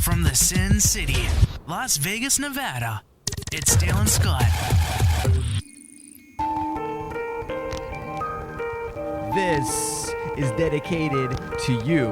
From the Sin City, Las Vegas, Nevada, it's Dale and Scott. This is dedicated to you.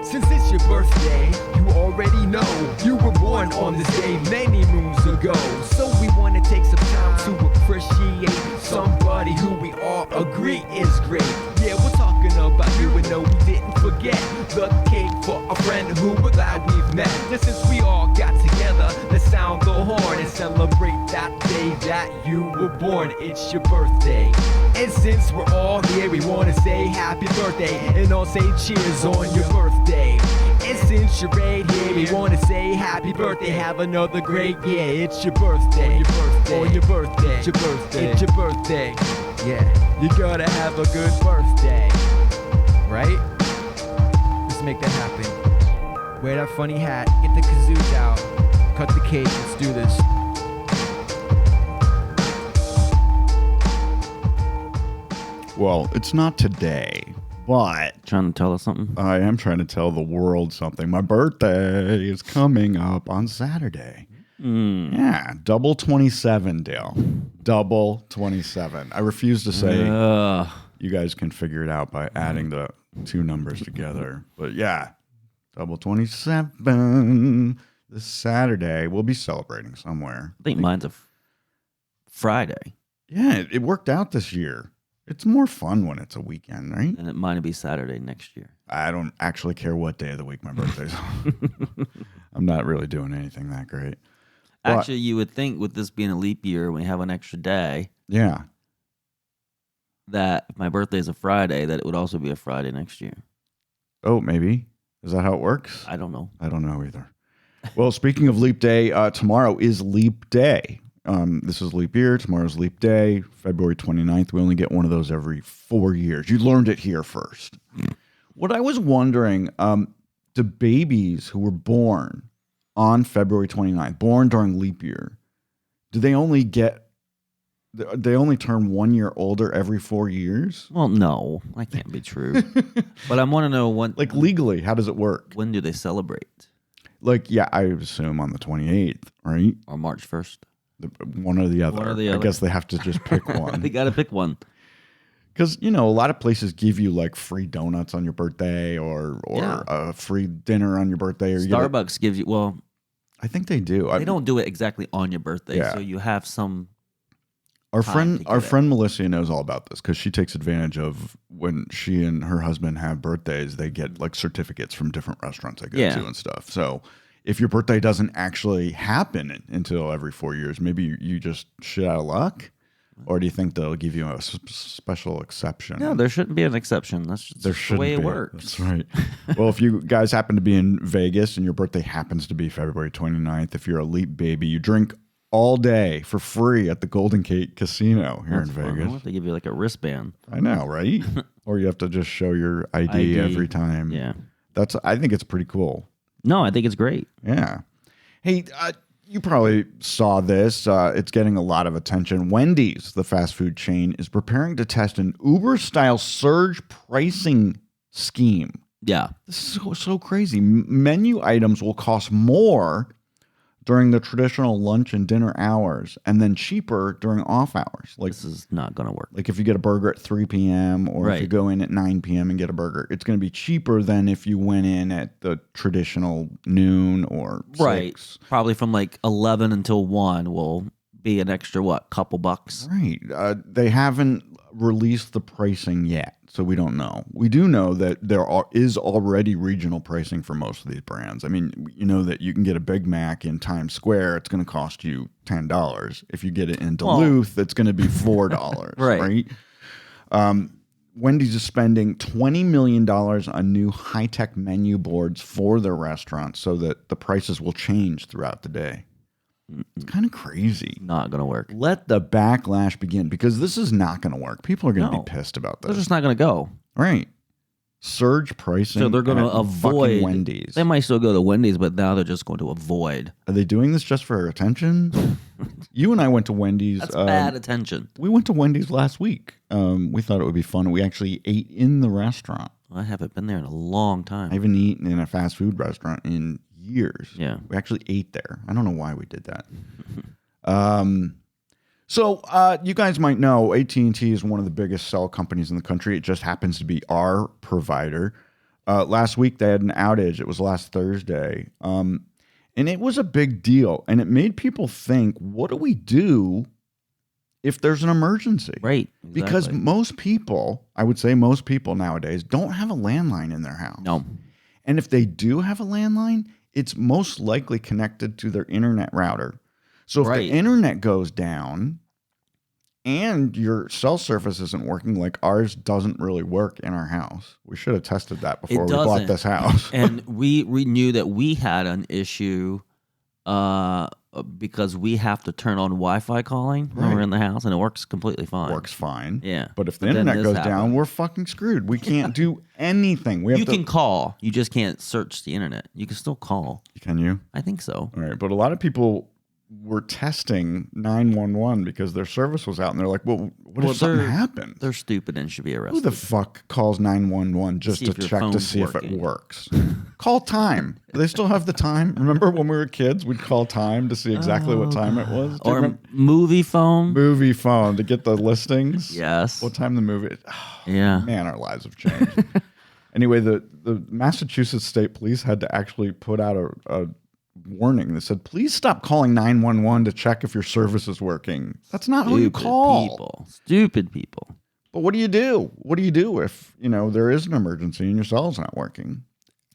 Since it's your birthday, you already know you were born on this day many moons ago. So we want to take some time to appreciate somebody who we all agree is great. Yeah, we're talking about you, and no, we didn't forget the cake for a friend who we're glad we've met. And since we all got together, let's sound the horn and celebrate that day that you were born. It's your birthday. And since we're all here, we want to say happy birthday and all say cheers on your birthday. And since you're right here, we want to say happy birthday. Have another great year. It's your birthday. On your birthday. On your birthday. It's your birthday. It's your birthday. Yeah, you gotta have a good birthday. Right? Let's make that happen. Wear that funny hat. Get the kazoos out. Cut the cake. Let's do this. Well, it's not today, but Trying to tell us something? I am trying to tell the world something. My birthday is coming up on Saturday. Yeah, double 27, Dale. Double 27. I refuse to say you guys can figure it out by adding the two numbers together. But yeah, double 27 this Saturday. We'll be celebrating somewhere. I think mine's a Friday. Yeah, it worked out this year. It's more fun when it's a weekend, right? And it might be Saturday next year. I don't actually care what day of the week my birthday's on. I'm not really doing anything that great. But, Actually, you would think with this being a leap year, we have an extra day, yeah. that if my birthday is a Friday, that it would also be a Friday next year. Oh, maybe. Is that how it works? I don't know. I don't know either. Well, speaking of leap day, tomorrow is leap day. This is leap year. Tomorrow's leap day, February 29th. We only get one of those every 4 years. You learned it here first. What I was wondering, do babies who were born on February 29th, born during leap year, do they only turn 1 year older every 4 years? Well, no, that can't be true. But I want to know when, Like legally, how does it work? when do they celebrate? Like, yeah, I assume on the 28th, right? Or March 1st? One or the other. One or the I other. guess they have to just pick one. They got to pick one. Because, a lot of places give you like free donuts on your birthday or Yeah. a free dinner on your birthday. Or Starbucks gives you, well, I think they do. they don't do it exactly on your birthday, Yeah. so you have some. Our time to get friend Melissa knows all about this because she takes advantage of when she and her husband have birthdays, they get like certificates from different restaurants they go Yeah. to and stuff. So if your birthday doesn't actually happen until every 4 years, maybe you just shit out of luck. Or do you think they'll give you a special exception? No, there shouldn't be an exception. That's just the way it works. That's right. Well, if you guys happen to be in Vegas and your birthday happens to be February 29th, if you're a leap baby, you drink all day for free at the Golden Gate Casino here That's in fun. Vegas. They give you like a wristband. I know, right? Or you have to just show your ID every time. Yeah. I think it's pretty cool. No, I think it's great. Yeah. Hey, you probably saw this. It's getting a lot of attention. Wendy's, the fast food chain, is preparing to test an Uber-style surge pricing scheme. Yeah. This is so crazy. Menu items will cost more during the traditional lunch and dinner hours and then cheaper during off hours. Like, This is not going to work. like if you get a burger at 3 p.m. or if you Right. go in at 9 p.m. and get a burger, it's going to be cheaper than if you went in at the traditional noon or 6. Probably from like 11 until 1 will be an extra, couple bucks? Right. They haven't released the pricing yet, so we don't know. We do know that there is already regional pricing for most of these brands. I mean, you know that you can get a Big Mac in Times Square, it's going to cost you $10. If you get it in Duluth, it's going to be $4, Right. Wendy's is spending $20 million on new high-tech menu boards for their restaurants so that the prices will change throughout the day. It's kind of crazy. Not going to work. Let the backlash begin because this is not going to work. People are going to be pissed about They're this. just not going to go. Right. Surge pricing. So they're going to at fucking avoid Wendy's. They might still go to Wendy's, but now they're just going to avoid. Are they doing this just for attention? You and I went to Wendy's. That's bad attention. We went to Wendy's last week. We thought it would be fun. We actually ate in the restaurant. I haven't been there in a long time. I haven't eaten in a fast food restaurant in years. Yeah. We actually ate there. I don't know why we did that. So you guys might know AT&T is one of the biggest cell companies in the country. It just happens to be our provider. Last week they had an outage. It was last Thursday. And it was a big deal. And it made people think, what do we do if there's an emergency? Right. Exactly. Because most people, I would say most people nowadays, don't have a landline in their house. No. And if they do have a landline, it's most likely connected to their internet router. So if the internet goes down and your cell service isn't working, like ours doesn't really work in our house. We should have tested that before we bought this house. And we knew that we had an issue because we have to turn on Wi-Fi calling when we're in the house, and it works completely fine. Works fine. Yeah. But if the internet goes down, we're fucking screwed. We can't do anything. We have you can call. You just can't search the internet. You can still call. Can you? I think so. All right. But a lot of people were testing 911 because their service was out, and they're like, well, what if something happened? They're stupid and should be arrested. Who the fuck calls 911 just to check to see if it works? Call Time. Do they still have the time? Remember when we were kids, we'd call Time to see exactly what time it was? Or movie phone. Movie phone to get the listings. Yes. What time the movie? Oh, yeah. Man, our lives have changed. Anyway, the Massachusetts State Police had to actually put out a warning that said, please stop calling 911 to check if your service is working. That's not who you call. Stupid people. But what do you do? What do you do if, there is an emergency and your cell's not working?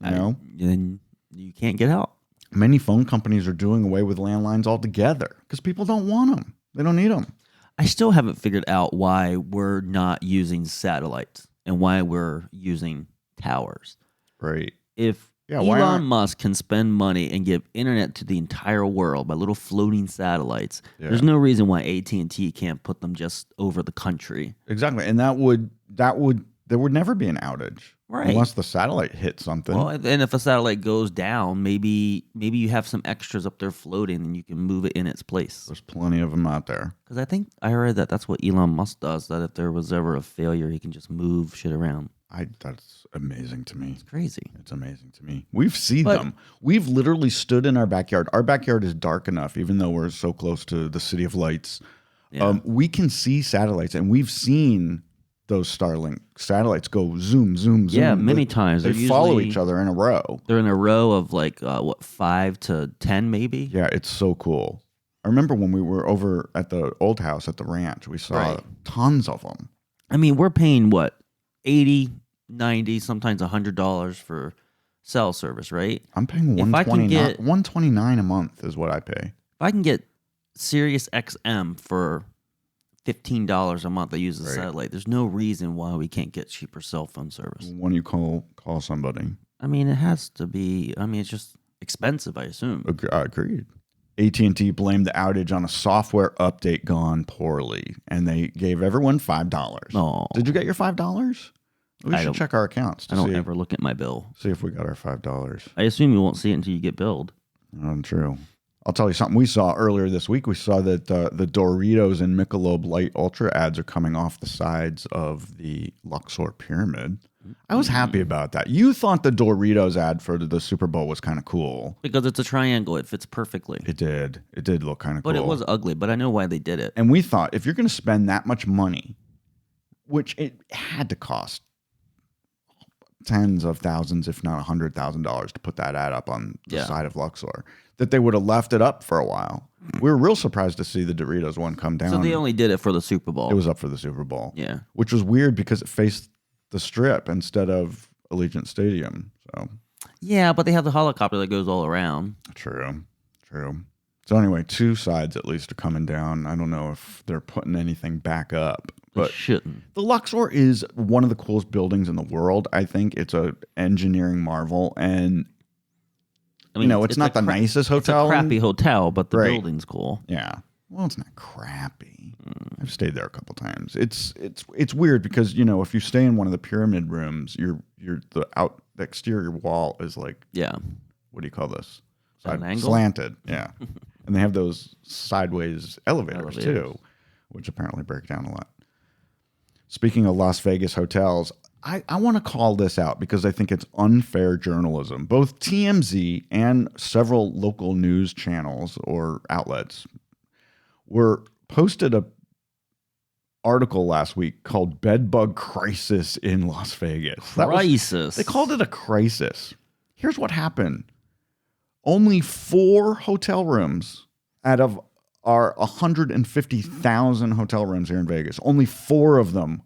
Then you can't get help. Many phone companies are doing away with landlines altogether because people don't want them. They don't need them. I still haven't figured out why we're not using satellites and why we're using towers. Right. If Elon Musk can spend money and give internet to the entire world by little floating satellites, there's no reason why AT&T can't put them just over the country. Exactly. And there would never be an outage. Right. Unless the satellite hit something. Well, and if a satellite goes down, maybe you have some extras up there floating and you can move it in its place. There's plenty of them out there. Because I think I read that that's what Elon Musk does, that if there was ever a failure, he can just move shit around. That's amazing to me. It's crazy. It's amazing to me. We've seen them. We've literally stood in our backyard. Our backyard is dark enough, even though we're so close to the City of Lights. Yeah. We can see satellites, and we've seen those Starlink satellites go zoom, zoom, zoom. Yeah, many times. They follow each other in a row. They're in a row of 5 to 10 maybe? Yeah, it's so cool. I remember when we were over at the old house at the ranch, we saw tons of them. I mean, we're paying what? $80, $90, sometimes $100 for cell service, right? I'm paying $129 a month is what I pay. If I can get Sirius XM for $15 a month that uses a satellite, there's no reason why we can't get cheaper cell phone service. When you call somebody. I mean, it has to be. I mean, it's just expensive, I assume. Agreed. AT&T blamed the outage on a software update gone poorly, and they gave everyone $5. Oh. Did you get your $5? We should check our accounts. I don't ever look at my bill. See if we got our $5. I assume you won't see it until you get billed. True. I'll tell you something we saw earlier this week. We saw that the Doritos and Michelob Light Ultra ads are coming off the sides of the Luxor Pyramid. I was happy about that. You thought the Doritos ad for the Super Bowl was kind of cool. Because it's a triangle. It fits perfectly. It did. It did look kind of cool. But it was ugly. But I know why they did it. And we thought, if you're going to spend that much money, which it had to cost tens of thousands, if not $100,000 to put that ad up on the side of Luxor, that they would have left it up for a while. We were real surprised to see the Doritos one come down. So they only did it for the Super Bowl. It was up for the Super Bowl. Yeah. Which was weird because it faced the Strip instead of Allegiant Stadium. So yeah, but they have the helicopter that goes all around. True. So anyway, two sides at least are coming down. I don't know if they're putting anything back up. But shouldn't. The Luxor is one of the coolest buildings in the world. I think it's an engineering marvel. And, I mean, it's not the nicest hotel. It's a crappy hotel, but the building's cool. Yeah. Well, it's not crappy. I've stayed there a couple times. It's weird because if you stay in one of the pyramid rooms, the exterior wall is like what do you call this? An angle? Slanted, yeah. And they have those sideways elevators too, which apparently break down a lot. Speaking of Las Vegas hotels, I want to call this out because I think it's unfair journalism. Both TMZ and several local news channels or outlets posted a article last week called "Bedbug Crisis in Las Vegas." Crisis. They called it a crisis. Here's what happened. Only 4 hotel rooms out of our 150,000 hotel rooms here in Vegas, only 4 of them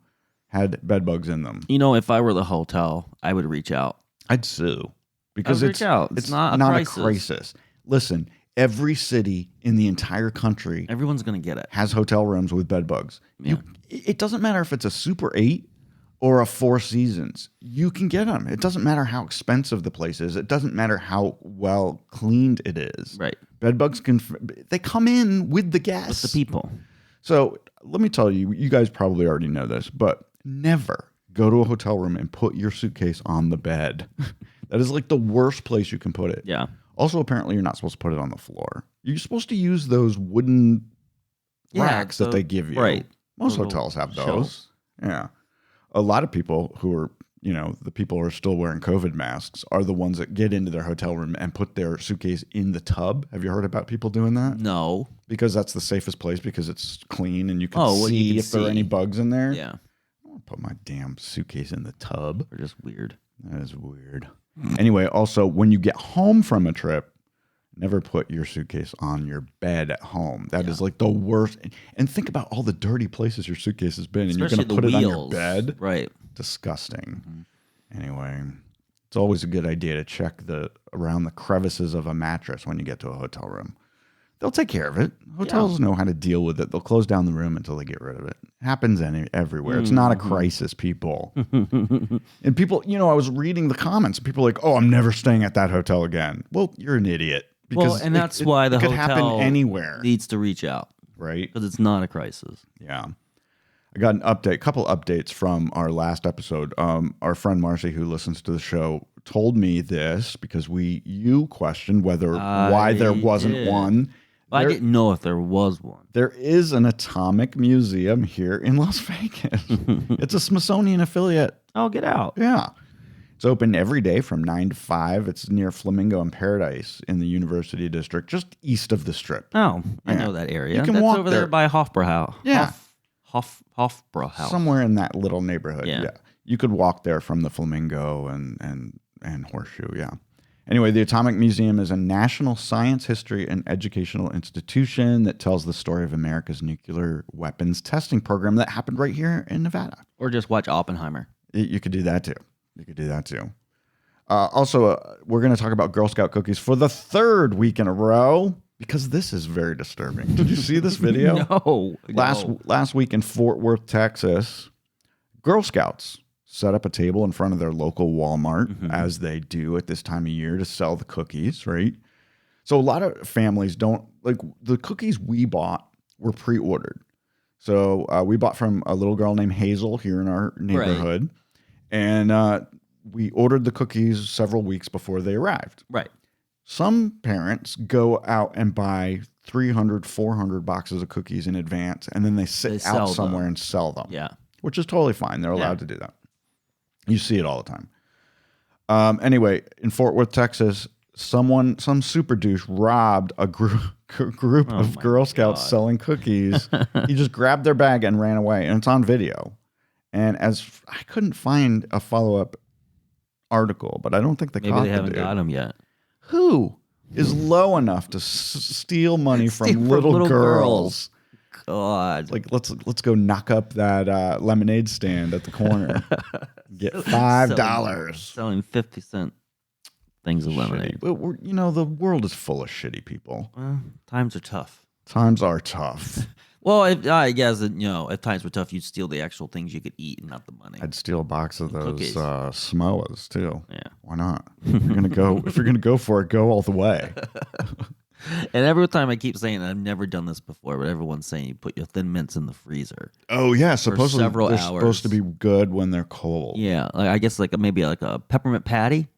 had bedbugs in them. If I were the hotel, I would reach out. I'd sue because it's not a crisis. Listen, every city in the entire country, everyone's going to get it, has hotel rooms with bedbugs. Yeah. It doesn't matter if it's a Super 8 or a Four Seasons. You can get them. It doesn't matter how expensive the place is. It doesn't matter how well cleaned it is. Right. Bedbugs they come in with the guests. With the people. So let me tell you, you guys probably already know this, but never go to a hotel room and put your suitcase on the bed. That is like the worst place you can put it. Yeah. Also, apparently, you're not supposed to put it on the floor. You're supposed to use those wooden racks that they give you. Right. Most hotels have those. Shelves. Yeah. A lot of people who are, the people who are still wearing COVID masks are the ones that get into their hotel room and put their suitcase in the tub. Have you heard about people doing that? No. Because that's the safest place because it's clean and you can see if there are any bugs in there. Yeah. I don't want to put my damn suitcase in the tub. They're just weird. That is weird. Anyway, also, when you get home from a trip, never put your suitcase on your bed at home. That is like the worst. And think about all the dirty places your suitcase has been, and you're going to put it on your bed. Right. Disgusting. Anyway, it's always a good idea to check around the crevices of a mattress when you get to a hotel room. They'll take care of it. Hotels know how to deal with it. They'll close down the room until they get rid of it. It happens everywhere. It's not a crisis, people. And people, I was reading the comments. People are like, "Oh, I'm never staying at that hotel again." Well, you're an idiot. Because and that's why the could hotel happen anywhere. needs to reach out, right? Because it's not a crisis. Yeah. I got a couple updates from our last episode. Our friend Marcy, who listens to the show, told me this because you questioned why there wasn't one. I didn't know if there was one. There is an atomic museum here in Las Vegas. It's a Smithsonian affiliate. Oh, get out. Yeah. It's open every day from 9 to 5. It's near Flamingo and Paradise in the University District, just east of the Strip. Oh, I know that area. You can That's walk over there by Hofbrauhaus. Yeah. Hofbrauhaus. Somewhere in that little neighborhood. Yeah. You could walk there from the Flamingo and Horseshoe. Yeah. Anyway, the Atomic Museum is a national science, history, and educational institution that tells the story of America's nuclear weapons testing program that happened right here in Nevada. Or just watch Oppenheimer. You could do that too. Also, we're going to talk about Girl Scout cookies for the 3rd week in a row because this is very disturbing. Did you see this video? No. Last week in Fort Worth, Texas, Girl Scouts set up a table in front of their local Walmart, as they do at this time of year, to sell the cookies, right? So a lot of families don't, like, the cookies we bought were pre-ordered. So we bought from a little girl named Hazel here in our neighborhood, and we ordered the cookies several weeks before they arrived. Right. Some parents go out and buy 300, 400 boxes of cookies in advance, and then they sit out somewhere and sell them. Yeah. Which is totally fine. They're allowed to do that. You see it all the time. Anyway, in Fort Worth, Texas, some super douche robbed a group of Girl Scouts selling cookies. He just grabbed their bag and ran away, and it's on video. And I couldn't find a follow-up article, but I don't think Maybe they haven't got him yet. Who is low enough to steal money from little girls? God, like let's go knock up that lemonade stand at the corner. Get $5. Selling 50-cent things of lemonade. But the world is full of shitty people. Times are tough. Times are tough. Well, I guess if times were tough, you'd steal the actual things you could eat and not the money. I'd steal a box of those Samoas too. Yeah, why not? If you're gonna go for it, go all the way. And every time I keep saying, I've never done this before, but everyone's saying you put your Thin Mints in the freezer. Oh yeah, supposedly several they're hours. supposed to be good when they're cold. Yeah, like I guess maybe like a peppermint patty.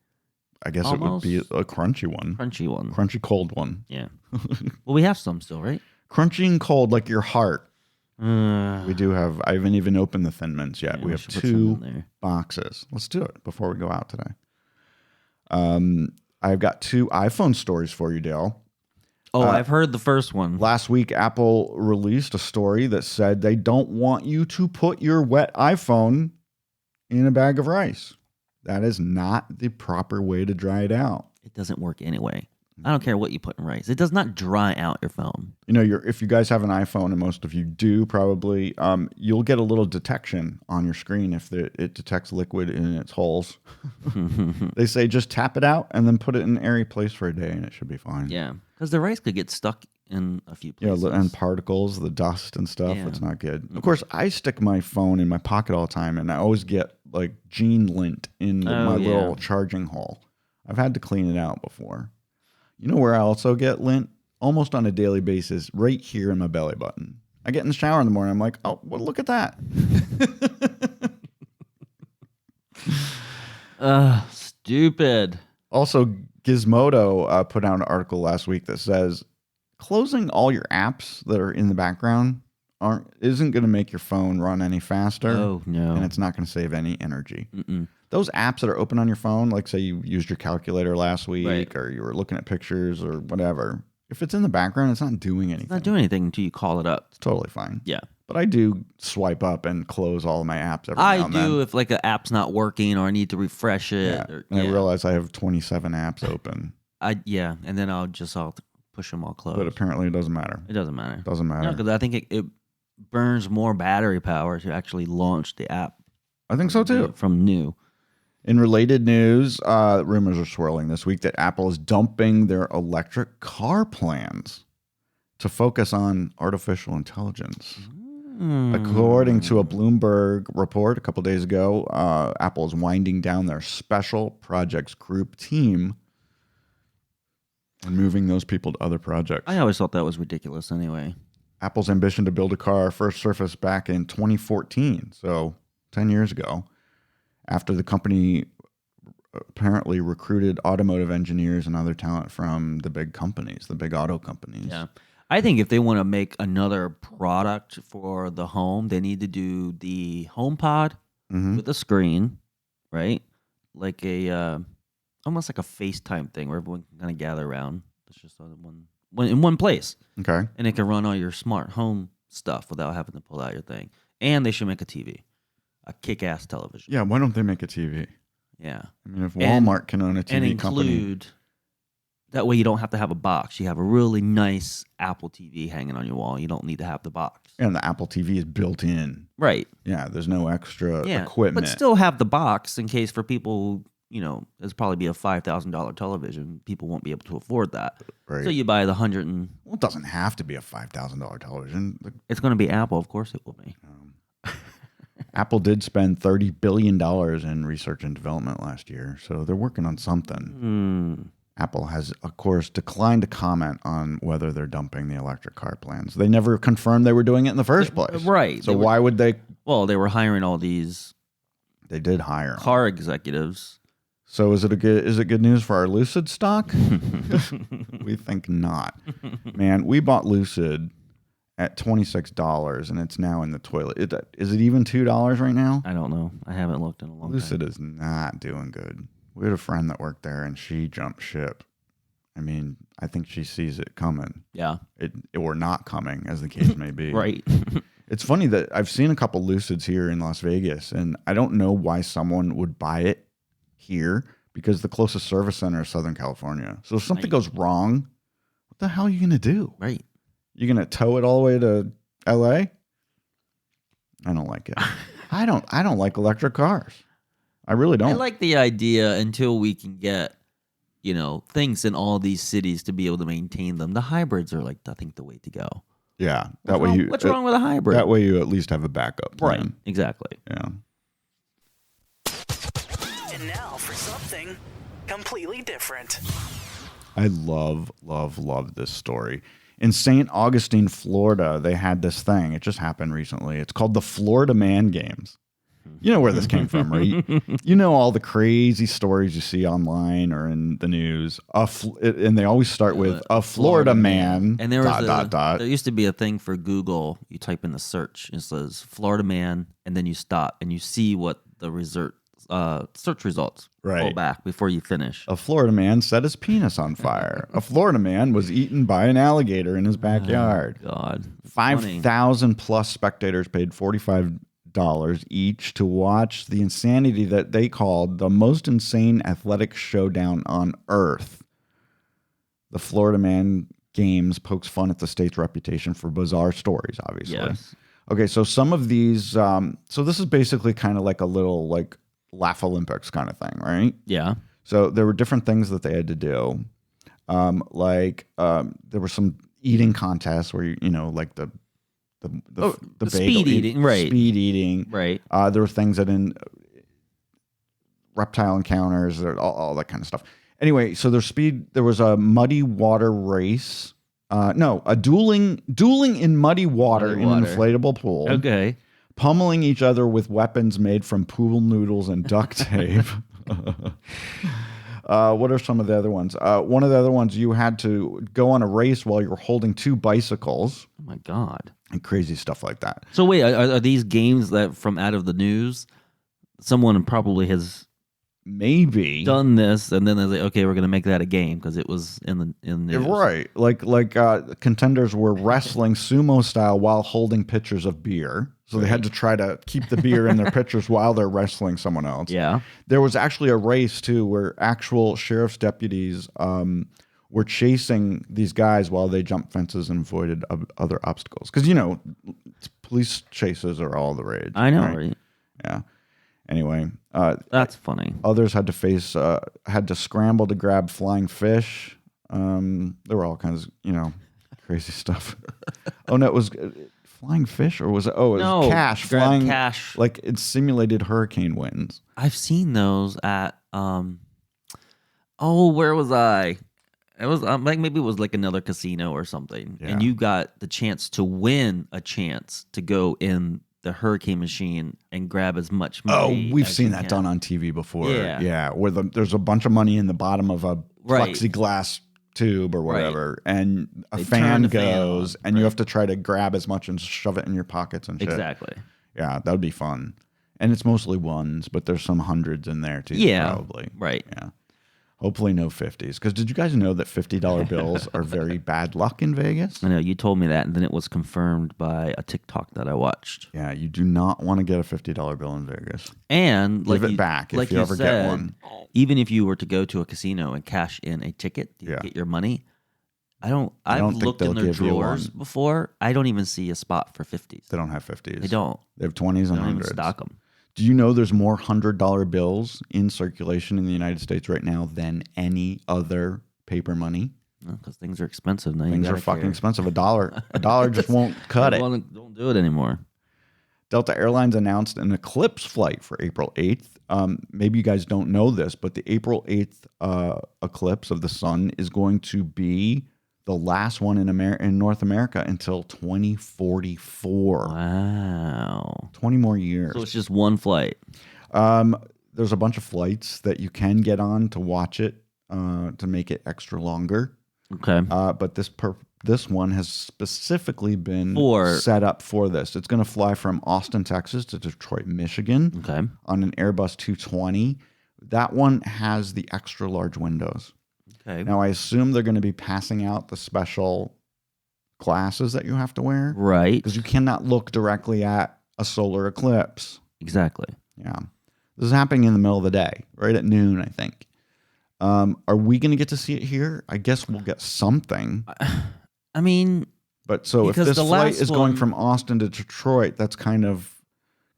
I guess Almost. it would be a crunchy one. Crunchy cold one. Yeah. Well, we have some still, right? Crunchy and cold like your heart. We do have. I haven't even opened the Thin Mints yet. Yeah, we have should put some in 2 there. boxes. Let's do it before we go out today. I've got 2 iPhone stories for you, Dale. Oh, I've heard the first one. Last week, Apple released a story that said they don't want you to put your wet iPhone in a bag of rice. That is not the proper way to dry it out. It doesn't work anyway. I don't care what you put in rice. It does not dry out your phone. You know, if you guys have an iPhone, and most of you do probably, you'll get a little detection on your screen if it detects liquid in its holes. They say just tap it out and then put it in an airy place for a day and it should be fine. Yeah, because the rice could get stuck in a few places. Yeah, and particles, the dust and stuff, Yeah. it's not good. Of course, I stick my phone in my pocket all the time and I always get like gene lint in my little charging hole. I've had to clean it out before. You know where I also get lint? Almost on a daily basis, right here in my belly button. I get in the shower in the morning. I'm like, oh, well, look at that. Stupid. Also, Gizmodo put out an article last week that says closing all your apps that are in the background isn't going to make your phone run any faster. Oh, no. And it's not going to save any energy. Those apps that are open on your phone, like say you used your calculator last week Right. or you were looking at pictures or whatever, if it's in the background, it's not doing anything. It's not doing anything until you call it up. It's totally fine. Yeah. But I do swipe up and close all of my apps every now I and do then. if like an app's not working or I need to refresh it. Yeah. Or, And I realize I have 27 apps open, and then I'll push them all closed. but apparently it doesn't matter. It doesn't matter. Doesn't matter. Because I think it burns more battery power to actually launch the app. I think so too. From new. In related news, rumors are swirling this week that Apple is dumping their electric car plans to focus on artificial intelligence. According to a Bloomberg report a couple days ago, Apple is winding down their special projects group team and moving those people to other projects. I always thought that was ridiculous anyway. Apple's ambition to build a car first surfaced back in 2014, so 10 years ago, after the company apparently recruited automotive engineers and other talent from the big companies, the big auto companies. Yeah. I think if they want to make another product for the home, they need to do the HomePod with a screen, right? Like almost like a FaceTime thing where everyone can kind of gather around. It's just in one place. Okay. And it can run all your smart home stuff without having to pull out your thing. And they should make a TV, a kick-ass television. Yeah, why don't they make a TV? Yeah. I mean, if Walmart can own a TV and company. include, that way you don't have to have a box. You have a really nice Apple TV hanging on your wall. You don't need to have the box. And the Apple TV is built in. Right. Yeah, there's no extra Yeah. equipment. But still have the box in case for people, it's probably be a $5,000 television. People won't be able to afford that. Right. So you buy the Well, it doesn't have to be a $5,000 television. It's going to be Apple. Of course it will be. Apple did spend $30 billion in research and development last year, so they're working on something. Apple has, of course, declined to comment on whether they're dumping the electric car plans. They never confirmed they were doing it in the first place. Right. So why would they? Well, they were hiring all these They did hire 'em. car executives. So is it good news for our Lucid stock? We think not. Man, we bought Lucid at $26 and it's now in the toilet. Is it even $2 right now? I don't know. I haven't looked in a long Lucid time. is not doing good. We had a friend that worked there and she jumped ship. I mean, I think she sees it coming. Yeah. It or not coming, as the case may be. Right. It's funny that I've seen a couple Lucids here in Las Vegas, and I don't know why someone would buy it here because the closest service center is Southern California. So if something goes wrong, what the hell are you going to do? Right. You going to tow it all the way to LA? I don't like it. I don't like electric cars. I really don't. I like the idea until we can get, things in all these cities to be able to maintain them. The hybrids are I think the way to go. Yeah. What's wrong with a hybrid? That way you at least have a backup plan. Right. Exactly. Yeah. And now for something completely different. I love this story. In St. Augustine, Florida, they had this thing. It just happened recently. It's called the Florida Man Games. You know where this came from, right? You know all the crazy stories you see online or in the news. And they always start with a Florida man. And there was dot. There used to be a thing for Google. You type in the search. It says Florida man, and then you stop and you see what the search results pull back before you finish. A Florida man set his penis on fire. A Florida man was eaten by an alligator in his backyard. Oh, God. 5,000 plus spectators paid $45 each to watch the insanity that they called the most insane athletic showdown on earth. The Florida Man Games pokes fun at the state's reputation for bizarre stories, obviously. Yes. Okay, so some of these, so this is basically kind of like a little like Laugh Olympics kind of thing, right? Yeah. So there were different things that they had to do. There were some eating contests where, you know, like the speed eating, right? Speed eating, right? There were things that in reptile encounters, all that kind of stuff. Anyway, so there was a muddy water race. A dueling in muddy water in an inflatable pool. Okay. Pummeling each other with weapons made from pool noodles and duct tape. What are some of the other ones? One of the other ones, you had to go on a race while you were holding two bicycles. Oh my God. And crazy stuff like that. So wait, are these games that from out of the news? Someone probably has maybe done this, and then they're like, okay, we're going to make that a game because it was in the news. Right. Like contenders were wrestling sumo style while holding pitchers of beer. So they had to try to keep the beer in their pitchers while they're wrestling someone else. Yeah. There was actually a race, too, where actual sheriff's deputies were chasing these guys while they jumped fences and avoided other obstacles. Because, you know, police chases are all the rage. I know, right? Yeah. Anyway. That's funny. Others had to scramble to grab flying fish. There were all kinds of, you know, crazy stuff. Oh, no, it was... flying fish, or was it? Oh, it was cash. Flying cash, like it simulated hurricane winds. I've seen those at where was I? It was like maybe it was like another casino or something, and you got the chance to win a chance to go in the hurricane machine and grab as much money. Oh, we've seen that done on TV before. Yeah, where there's a bunch of money in the bottom of a plexiglass tube or whatever, and a fan goes, and you have to try to grab as much and shove it in your pockets and shit. Exactly. Yeah, that would be fun. And it's mostly ones, but there's some hundreds in there too. Yeah, probably. Right. Yeah. Hopefully no 50s. Because did you guys know that $50 bills are very bad luck in Vegas? I know, you told me that, and then it was confirmed by a TikTok that I watched. Yeah, you do not want to get a $50 bill in Vegas. And give it back if you ever get one. Even if you were to go to a casino and cash in a ticket to get your money, I've looked in their drawers before. I don't even see a spot for 50s. They don't have 50s. They don't. They have 20s and 100s. They don't even stock them. Do you know there's more $100 bills in circulation in the United States right now than any other paper money? Because things are expensive now. Things are fucking expensive. A dollar just won't cut it. Don't do it anymore. Delta Airlines announced an eclipse flight for April 8th. Maybe you guys don't know this, but the April 8th eclipse of the sun is going to be the last one in North America until 2044. Wow. 20 more years. So it's just one flight. There's a bunch of flights that you can get on to watch it, to make it extra longer. Okay. But this one has specifically been set up for this. It's going to fly from Austin, Texas to Detroit, Michigan. Okay. On an Airbus 220. That one has the extra large windows. Okay. Now, I assume they're going to be passing out the special glasses that you have to wear. Right. Because you cannot look directly at a solar eclipse. Exactly. Yeah. This is happening in the middle of the day, right at noon, I think. Are we going to get to see it here? I guess we'll get something. I mean... But so if this flight is going from Austin to Detroit, that's kind of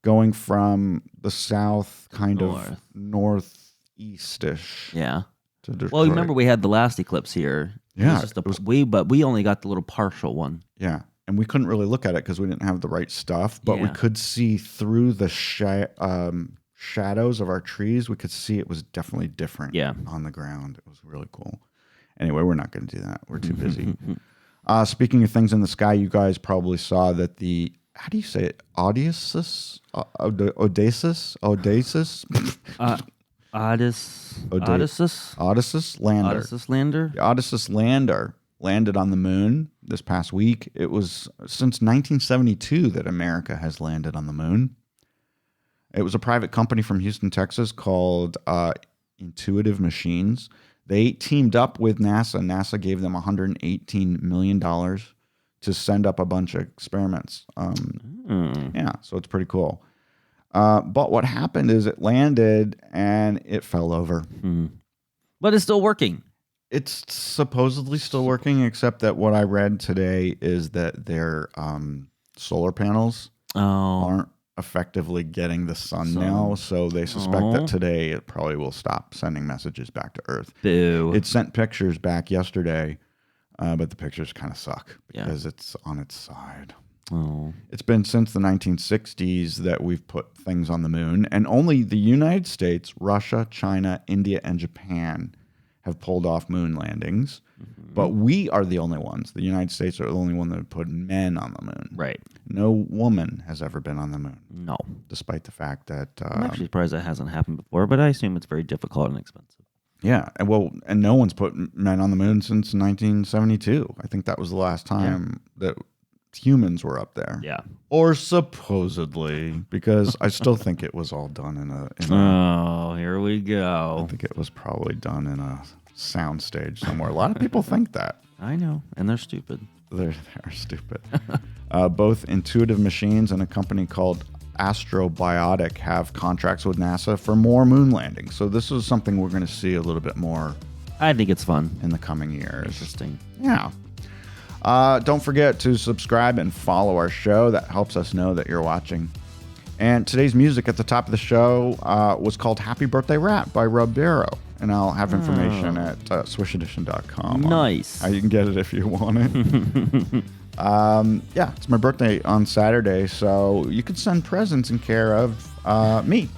going from the south, kind of northeast-ish. Yeah. To Detroit. Well, remember we had the last eclipse here. Yeah. But we only got the little partial one. Yeah. And we couldn't really look at it because we didn't have the right stuff. But we could see through the shadows of our trees. We could see it was definitely different on the ground. It was really cool. Anyway, we're not going to do that. We're too busy. Speaking of things in the sky, you guys probably saw that the, how do you say it? Odysseus? Odysseus? Odysseus Lander. Odysseus lander. The Odysseus Lander landed on the moon this past week. It was since 1972 that America has landed on the moon. It was a private company from Houston, Texas called Intuitive Machines. They teamed up with NASA. NASA gave them $118 million to send up a bunch of experiments. Yeah, so it's pretty cool. But what happened is it landed and it fell over. But it's still working. It's supposedly still working, except that what I read today is that their solar panels aren't effectively getting the sun now, so they suspect that today it probably will stop sending messages back to Earth. Boo. It sent pictures back yesterday, but the pictures kind of suck because it's on its side. It's been since the 1960s that we've put things on the moon, and only the United States, Russia, China, India, and Japan have pulled off moon landings. But we are the only ones. The United States are the only one that have put men on the moon. Right. No woman has ever been on the moon. No. Despite the fact that... I'm actually surprised that hasn't happened before, but I assume it's very difficult and expensive. Yeah. And no one's put men on the moon since 1972. I think that was the last time that humans were up there. Yeah. Or supposedly, because I still think it was all done in a here we go. I think it was probably done in a soundstage somewhere. A lot of people think that. I know, and they're stupid. They're stupid. Both Intuitive Machines and a company called Astrobiotic have contracts with NASA for more moon landings. So this is something we're going to see a little bit more. I think it's fun. In the coming years. Interesting. Yeah. Don't forget to subscribe and follow our show. That helps us know that you're watching. And today's music at the top of the show was called Happy Birthday Rap by Rub Barrow. And I'll have information at swishedition.com. Nice. How you can get it if you want it. Yeah, it's my birthday on Saturday, so you could send presents in care of me.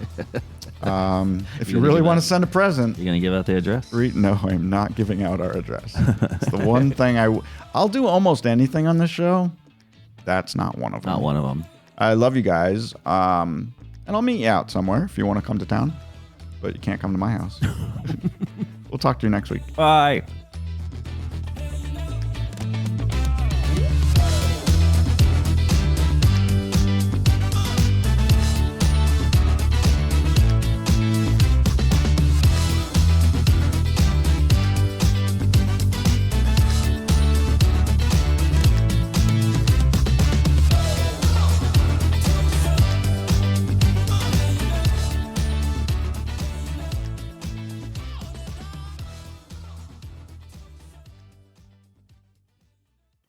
If you really want to send a present. You going to give out the address? No, I'm not giving out our address. It's the one thing I'll do almost anything on this show. That's not one of them. Not one of them. I love you guys. And I'll meet you out somewhere if you want to come to town. But you can't come to my house. We'll talk to you next week. Bye.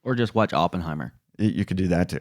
Or just watch Oppenheimer. You could do that too.